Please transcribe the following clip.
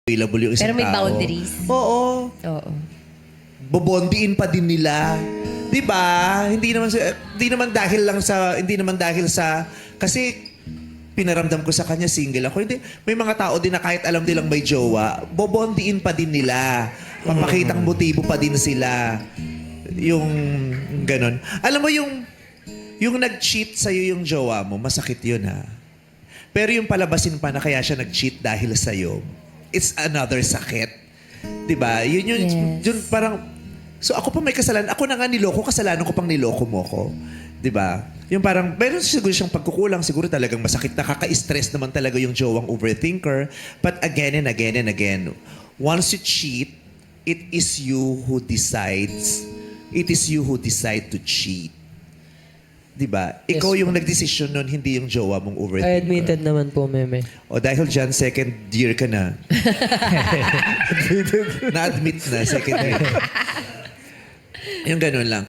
available yung isang Pero may tao. boundaries. Oo. Oo. Bobondiin pa din nila. 'Di ba? Hindi naman dahil sa kasi pinaramdam ko sa kanya single ako. Hindi, may mga tao din na kahit alam nilang may jowa, bobondiin pa din nila. Papakitang motibo pa din sila. Yung ganon. Alam mo yung nag-cheat sa'yo yung jowa mo, masakit yun ha. Pero yung palabasin pa na kaya siya nag-cheat dahil sa'yo, it's another sakit. Diba? Yes. Yun parang, so ako pa may kasalanan. Ako na nga niloko, kasalanan ko pang niloko mo ko. Diba? Yung parang, meron siguro siyang pagkukulang, siguro talagang masakit. Nakaka-stress naman talaga yung jowang overthinker. But again and again and again, once you cheat, it is you who decides. It is you who decide to cheat. Diba? Ikaw yung nagdesisyon nun, hindi yung jowa mong I overthinker. admitted naman po, Meme. O dahil dyan, second year ka na. Na-admit na, second year. Yung ganun lang.